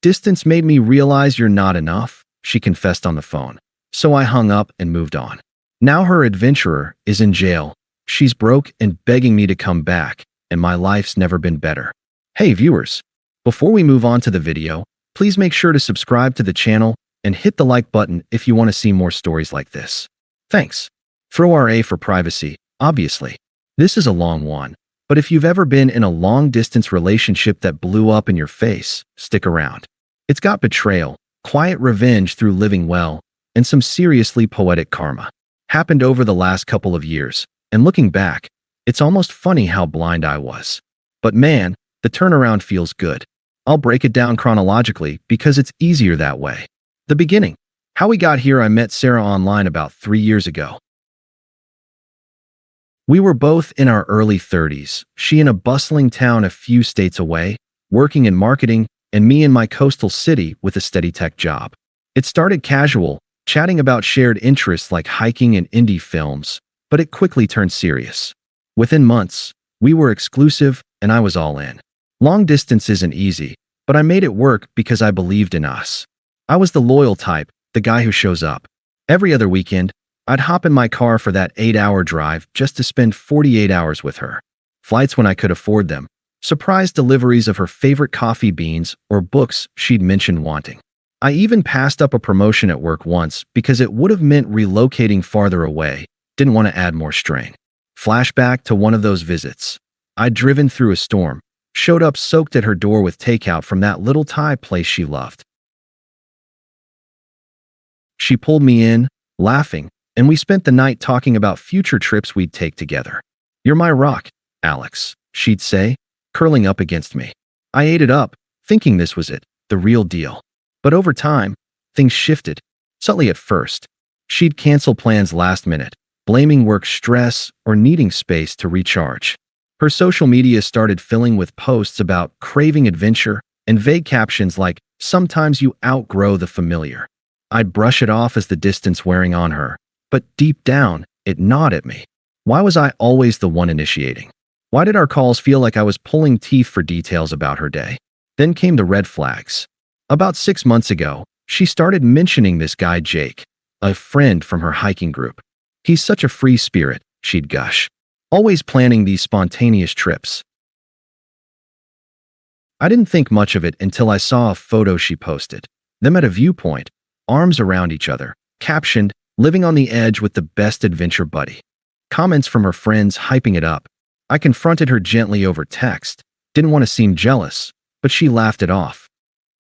Distance made me realize you're not enough, she confessed on the phone. So I hung up and moved on. Now her adventurer is in jail. She's broke and begging me to come back, and my life's never been better. Hey viewers, before we move on to the video, please make sure to subscribe to the channel and hit the like button if you want to see more stories like this. Thanks. Throw RA for privacy, obviously. This is a long one, but if you've ever been in a long-distance relationship that blew up in your face, stick around. It's got betrayal, quiet revenge through living well, and some seriously poetic karma. Happened over the last couple of years, and looking back, it's almost funny how blind I was. But man, the turnaround feels good. I'll break it down chronologically because it's easier that way. The beginning. How we got here. I met Sarah online about 3 years ago. We were both in our early 30s, she in a bustling town a few states away, working in marketing, and me in my coastal city with a steady tech job. It started casual, chatting about shared interests like hiking and indie films, but it quickly turned serious. Within months, we were exclusive, and I was all in. Long distance isn't easy, but I made it work because I believed in us. I was the loyal type, the guy who shows up. Every other weekend, I'd hop in my car for that 8-hour drive just to spend 48 hours with her. Flights when I could afford them, surprise deliveries of her favorite coffee beans or books she'd mentioned wanting. I even passed up a promotion at work once because it would have meant relocating farther away, didn't want to add more strain. Flashback to one of those visits. I'd driven through a storm, showed up soaked at her door with takeout from that little Thai place she loved. She pulled me in, laughing, and we spent the night talking about future trips we'd take together. "You're my rock, Alex," she'd say, curling up against me. I ate it up, thinking this was it, the real deal. But over time, things shifted. Subtly at first. She'd cancel plans last minute, blaming work stress or needing space to recharge. Her social media started filling with posts about craving adventure and vague captions like, "Sometimes you outgrow the familiar." I'd brush it off as the distance wearing on her, but deep down, it gnawed at me. Why was I always the one initiating? Why did our calls feel like I was pulling teeth for details about her day? Then came the red flags. About 6 months ago, she started mentioning this guy Jake, a friend from her hiking group. "He's such a free spirit," she'd gush. "Always planning these spontaneous trips." I didn't think much of it until I saw a photo she posted. Them at a viewpoint, arms around each other, captioned, "Living on the edge with the best adventure buddy." Comments from her friends hyping it up. I confronted her gently over text. Didn't want to seem jealous, but she laughed it off.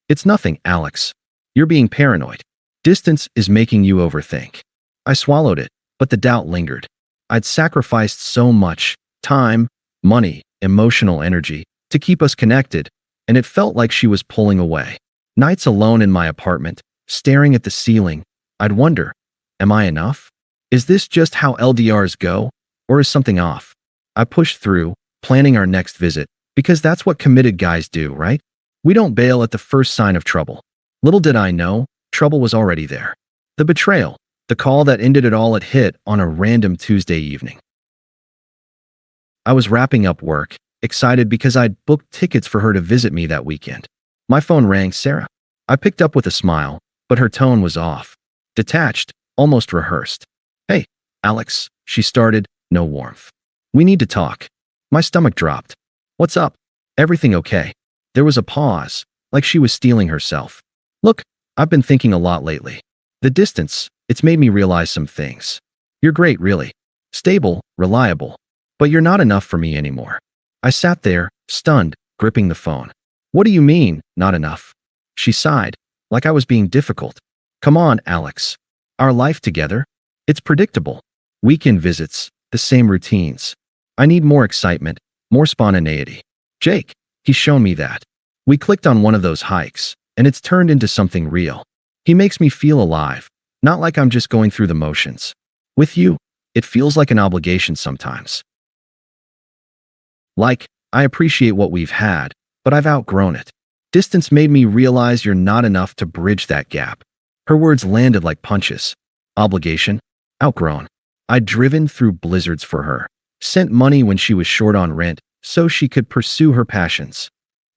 "It's nothing, Alex. You're being paranoid. Distance is making you overthink." I swallowed it, but the doubt lingered. I'd sacrificed so much, time, money, emotional energy, to keep us connected, and it felt like she was pulling away. Nights alone in my apartment, staring at the ceiling, I'd wonder, am I enough? Is this just how LDRs go, or is something off? I pushed through, planning our next visit, because that's what committed guys do, right? We don't bail at the first sign of trouble. Little did I know, trouble was already there. The betrayal, the call that ended it all, had hit on a random Tuesday evening. I was wrapping up work, excited because I'd booked tickets for her to visit me that weekend. My phone rang. "Sarah." I picked up with a smile, but her tone was off. Detached, almost rehearsed. "Hey, Alex," she started, no warmth. "We need to talk." My stomach dropped. "What's up? Everything okay?" There was a pause, like she was steeling herself. "Look, I've been thinking a lot lately. The distance, it's made me realize some things. You're great, really. Stable, reliable. But you're not enough for me anymore." I sat there, stunned, gripping the phone. "What do you mean, not enough?" She sighed, like I was being difficult. "Come on, Alex. Our life together? It's predictable. Weekend visits, the same routines. I need more excitement, more spontaneity. Jake, he's shown me that. We clicked on one of those hikes, and it's turned into something real. He makes me feel alive, not like I'm just going through the motions. With you, it feels like an obligation sometimes. Like, I appreciate what we've had, but I've outgrown it. Distance made me realize you're not enough to bridge that gap." Her words landed like punches. Obligation? Outgrown. I'd driven through blizzards for her, sent money when she was short on rent so she could pursue her passions.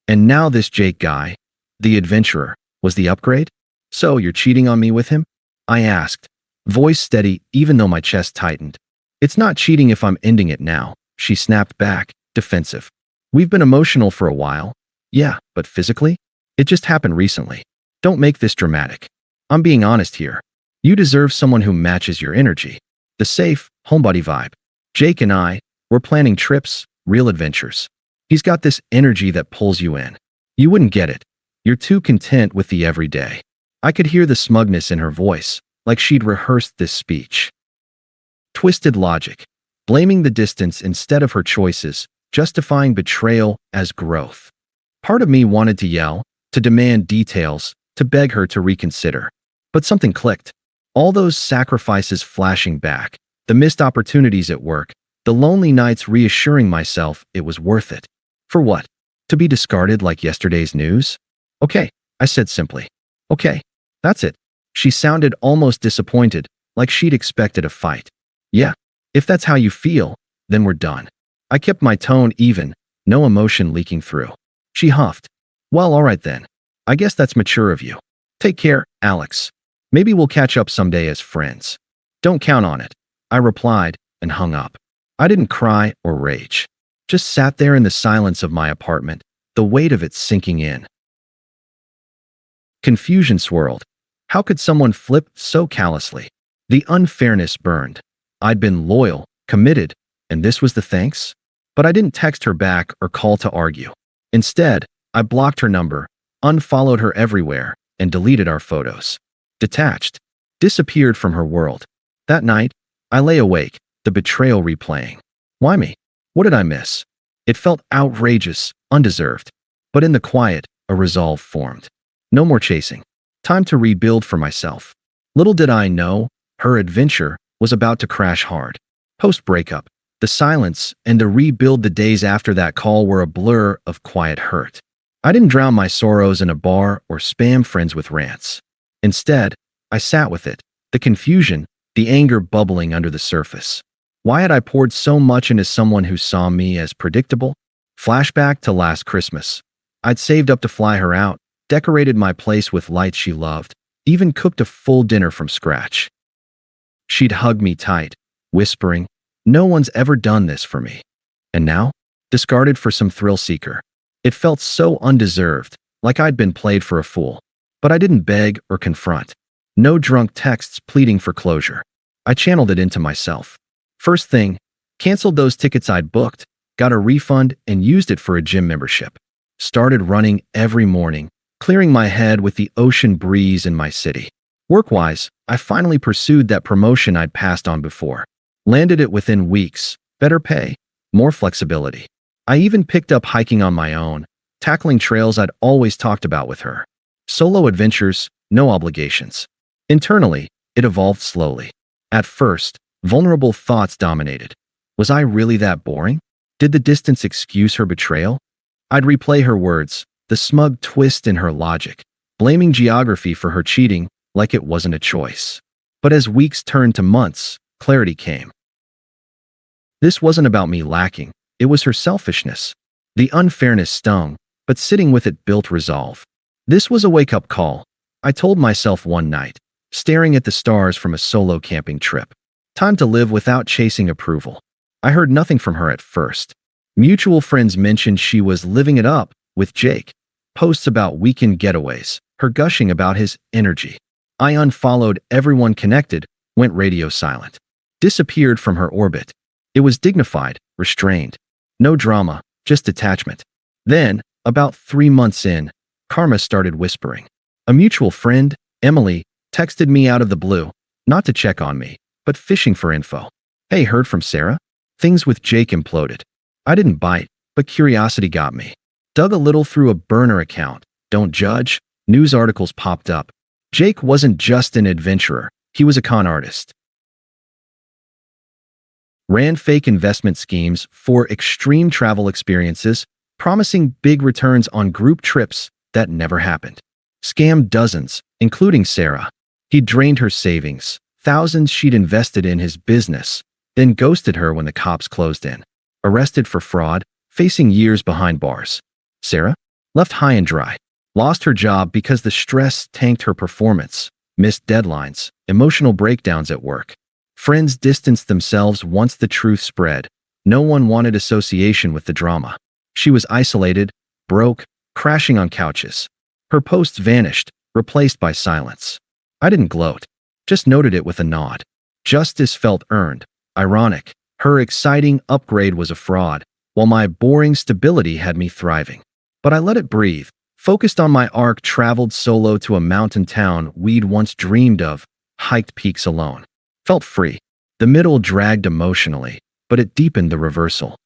And now this Jake guy, The adventurer was the upgrade? So you're cheating on me with him? I asked, voice steady even though my chest tightened. It's not cheating if I'm ending it now, she snapped back, defensive. We've been emotional for a while. Yeah, but physically? It just happened recently. Don't make this dramatic. I'm being honest here. You deserve someone who matches your energy. The safe, homebody vibe. Jake and I, we're planning trips, real adventures. He's got this energy that pulls you in. You wouldn't get it. You're too content with the everyday. I could hear the smugness in her voice, like she'd rehearsed this speech. Twisted logic, blaming the distance instead of her choices, justifying betrayal as growth. Part of me wanted to yell, to demand details, to beg her to reconsider. But something clicked. All those sacrifices flashing back, the missed opportunities at work, the lonely nights reassuring myself it was worth it. For what? To be discarded like yesterday's news? Okay, I said simply. Okay, that's it. She sounded almost disappointed, like she'd expected a fight. Yeah, if that's how you feel, then we're done. I kept my tone even, no emotion leaking through. She huffed. Well, all right then. I guess that's mature of you. Take care, Alex. Maybe we'll catch up someday as friends. Don't count on it, I replied and hung up. I didn't cry or rage. Just sat there in the silence of my apartment, the weight of it sinking in. Confusion swirled. How could someone flip so callously? The unfairness burned. I'd been loyal, committed, and this was the thanks? But I didn't text her back or call to argue. Instead, I blocked her number, unfollowed her everywhere, and deleted our photos. Detached, disappeared from her world. That night, I lay awake, the betrayal replaying. Why me? What did I miss? It felt outrageous, undeserved. But in the quiet, a resolve formed. No more chasing. Time to rebuild for myself. Little did I know, her adventure was about to crash hard. Post-breakup, the silence and the rebuild the days after that call were a blur of quiet hurt. I didn't drown my sorrows in a bar or spam friends with rants. Instead, I sat with it, the confusion, the anger bubbling under the surface. Why had I poured so much into someone who saw me as predictable? Flashback to last Christmas. I'd saved up to fly her out, decorated my place with lights she loved, even cooked a full dinner from scratch. She'd hug me tight, whispering, "No one's ever done this for me." And now, discarded for some thrill seeker. It felt so undeserved, like I'd been played for a fool. But I didn't beg or confront. No drunk texts pleading for closure. I channeled it into myself. First thing, canceled those tickets I'd booked, got a refund and used it for a gym membership. Started running every morning, clearing my head with the ocean breeze in my city. Work-wise, I finally pursued that promotion I'd passed on before. Landed it within weeks, better pay, more flexibility. I even picked up hiking on my own, tackling trails I'd always talked about with her. Solo adventures, no obligations. Internally, it evolved slowly. At first, vulnerable thoughts dominated. Was I really that boring? Did the distance excuse her betrayal? I'd replay her words, the smug twist in her logic, blaming geography for her cheating like it wasn't a choice. But as weeks turned to months, clarity came. This wasn't about me lacking, it was her selfishness. The unfairness stung, but sitting with it built resolve. This was a wake-up call, I told myself one night, staring at the stars from a solo camping trip. Time to live without chasing approval. I heard nothing from her at first. Mutual friends mentioned she was living it up with Jake. Posts about weekend getaways, her gushing about his energy. I unfollowed everyone connected, went radio silent. Disappeared from her orbit. It was dignified, restrained. No drama, just detachment. Then, about 3 months in, Karma started whispering. A mutual friend, Emily, texted me out of the blue, not to check on me, but fishing for info. "Hey, heard from Sarah? Things with Jake imploded." I didn't bite, but curiosity got me. Dug a little through a burner account. Don't judge. News articles popped up. Jake wasn't just an adventurer, he was a con artist. Ran fake investment schemes for extreme travel experiences, promising big returns on group trips that never happened. Scammed dozens, including Sarah. He drained her savings, thousands she'd invested in his business, then ghosted her when the cops closed in. Arrested for fraud, facing years behind bars. Sarah? Left high and dry. Lost her job because the stress tanked her performance, missed deadlines, emotional breakdowns at work. Friends distanced themselves once the truth spread. No one wanted association with the drama. She was isolated, broke, crashing on couches. Her posts vanished, replaced by silence. I didn't gloat, just noted it with a nod. Justice felt earned. Ironic. Her exciting upgrade was a fraud, while my boring stability had me thriving. But I let it breathe, focused on my arc, traveled solo to a mountain town we'd once dreamed of, hiked peaks alone. Felt free. The middle dragged emotionally, but it deepened the reversal.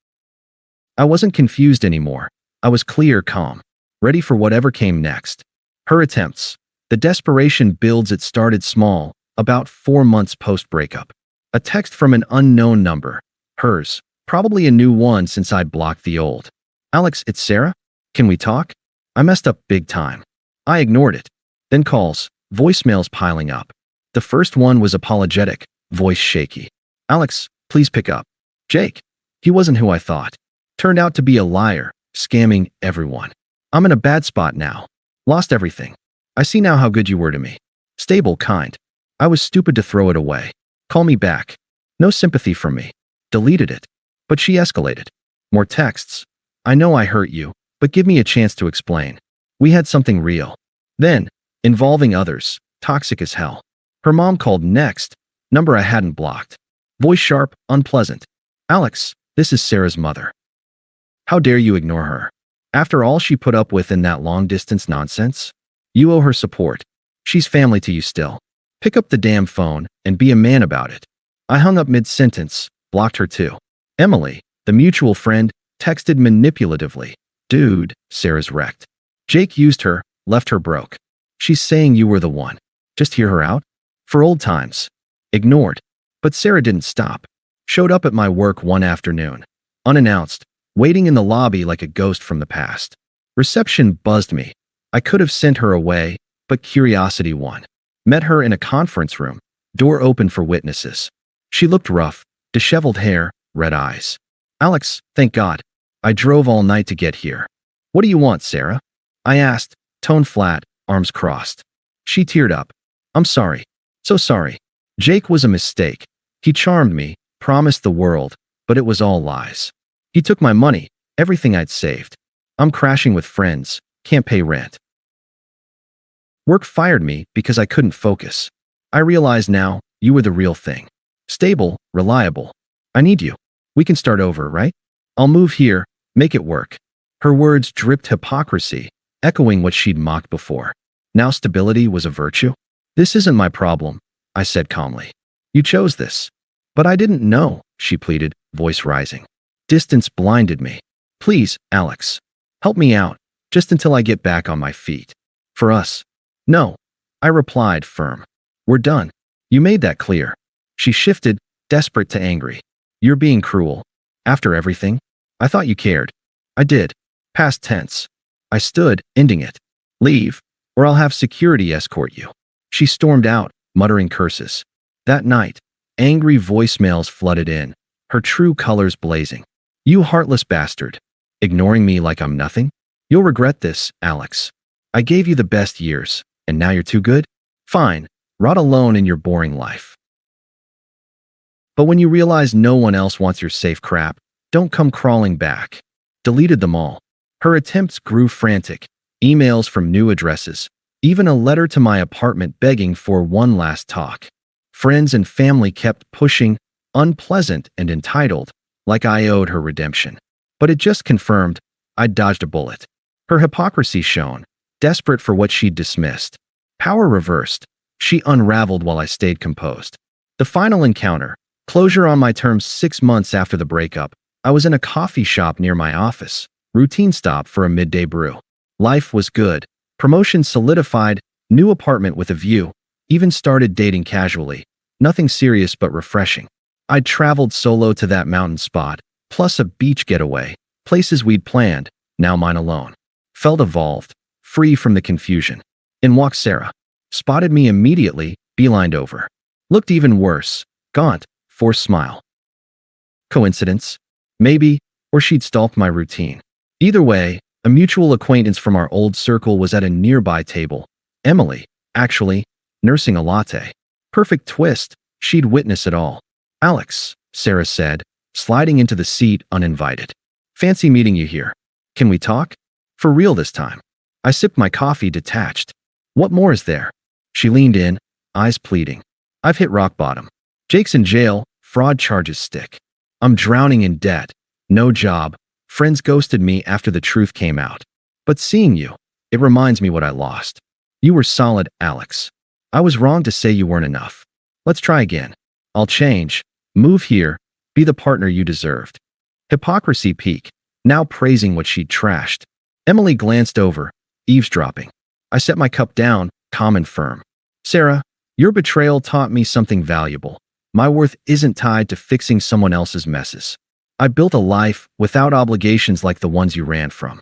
I wasn't confused anymore. I was clear, calm, ready for whatever came next. Her attempts. The desperation builds. It started small, about 4 months post-breakup. A text from an unknown number. Hers. Probably a new one since I'd blocked the old. "Alex, it's Sarah? Can we talk?" I messed up big time. I ignored it. Then calls, voicemails piling up. The first one was apologetic, voice shaky. "Alex, please pick up." Jake. He wasn't who I thought. Turned out to be a liar, scamming everyone. "I'm in a bad spot now. Lost everything. I see now how good you were to me. Stable, kind. I was stupid to throw it away. Call me back." No sympathy from me. Deleted it. But she escalated. More texts. "I know I hurt you, but give me a chance to explain. We had something real." Then, involving others, toxic as hell. Her mom called next, number I hadn't blocked. Voice sharp, unpleasant. "Alex, this is Sarah's mother. How dare you ignore her? After all she put up with in that long-distance nonsense? You owe her support. She's family to you still. Pick up the damn phone and be a man about it." I hung up mid-sentence, blocked her too. Emily, the mutual friend, texted manipulatively. "Dude, Sarah's wrecked. Jake used her, left her broke. She's saying you were the one. Just hear her out? For old times." Ignored. But Sarah didn't stop. Showed up at my work one afternoon. Unannounced, waiting in the lobby like a ghost from the past. Reception buzzed me. I could have sent her away, but curiosity won. Met her in a conference room, door open for witnesses. She looked rough, disheveled hair, red eyes. "Alex, thank God. I drove all night to get here. What do you want, Sarah?" I asked, tone flat, arms crossed. She teared up. "I'm sorry. So sorry. Jake was a mistake. He charmed me, promised the world, but it was all lies. He took my money, everything I'd saved. I'm crashing with friends, can't pay rent. Work fired me because I couldn't focus. I realize now, you were the real thing. Stable, reliable. I need you. We can start over, right? I'll move here, make it work." Her words dripped hypocrisy, echoing what she'd mocked before. Now stability was a virtue? "This isn't my problem," I said calmly. "You chose this." "But I didn't know," she pleaded, voice rising. Distance blinded me. "Please, Alex. Help me out, just until I get back on my feet. For us." "No," I replied, firm. "We're done. You made that clear." She shifted, desperate to angry. "You're being cruel. After everything? I thought you cared." "I did." Past tense. I stood, ending it. "Leave, or I'll have security escort you." She stormed out, muttering curses. That night, angry voicemails flooded in, her true colors blazing. "You heartless bastard. Ignoring me like I'm nothing? You'll regret this, Alex. I gave you the best years, and now you're too good? Fine, rot alone in your boring life. But when you realize no one else wants your safe crap, don't come crawling back." Deleted them all. Her attempts grew frantic. Emails from new addresses. Even a letter to my apartment begging for one last talk. Friends and family kept pushing, unpleasant and entitled, like I owed her redemption. But it just confirmed I'd dodged a bullet. Her hypocrisy shone, desperate for what she'd dismissed. Power reversed. She unraveled while I stayed composed. The final encounter. Closure on my terms 6 months after the breakup. I was in a coffee shop near my office. Routine stop for a midday brew. Life was good. Promotion solidified. New apartment with a view. Even started dating casually. Nothing serious but refreshing. I'd traveled solo to that mountain spot, plus a beach getaway. Places we'd planned, now mine alone. Felt evolved, free from the confusion. In walked Sarah. Spotted me immediately, beelined over. Looked even worse. Gaunt, forced smile. Coincidence? Maybe, or she'd stalked my routine. Either way, A mutual acquaintance from our old circle was at a nearby table. Emily, actually, nursing a latte. Perfect twist. She'd witness it all. Alex, Sarah said, sliding into the seat uninvited. Fancy meeting you here. Can we talk? For real this time. I sipped my coffee detached. What more is there? She leaned in, eyes pleading. I've hit rock bottom. Jake's in jail, fraud charges stick. I'm drowning in debt. No job. Friends ghosted me after the truth came out. But seeing you, it reminds me what I lost. You were solid, Alex. I was wrong to say you weren't enough. Let's try again. I'll change, move here, be the partner you deserved. Hypocrisy peak, now praising what she'd trashed. Emily glanced over, eavesdropping. I set my cup down, calm and firm. Sarah, your betrayal taught me something valuable. My worth isn't tied to fixing someone else's messes. I built a life without obligations like the ones you ran from.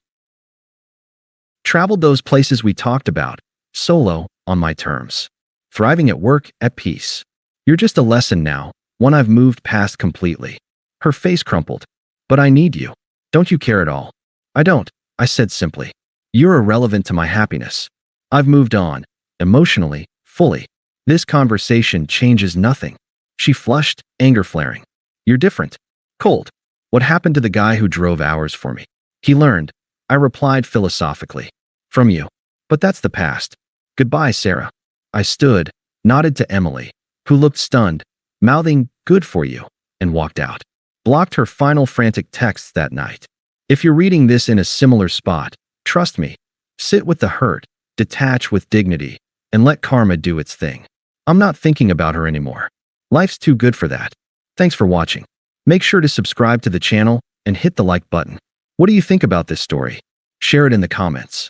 Traveled those places we talked about, solo, on my terms. Thriving at work, at peace. You're just a lesson now, one I've moved past completely. Her face crumpled. But I need you. Don't you care at all? I don't, I said simply. You're irrelevant to my happiness. I've moved on, emotionally, fully. This conversation changes nothing. She flushed, anger flaring. You're different. Cold. What happened to the guy who drove hours for me? He learned, I replied philosophically. From you. But that's the past. Goodbye, Sarah. I stood, nodded to Emily, who looked stunned, mouthing, good for you, and walked out. Blocked her final frantic texts that night. If you're reading this in a similar spot, trust me, sit with the hurt, detach with dignity, and let karma do its thing. I'm not thinking about her anymore. Life's too good for that. Thanks for watching. Make sure to subscribe to the channel and hit the like button. What do you think about this story? Share it in the comments.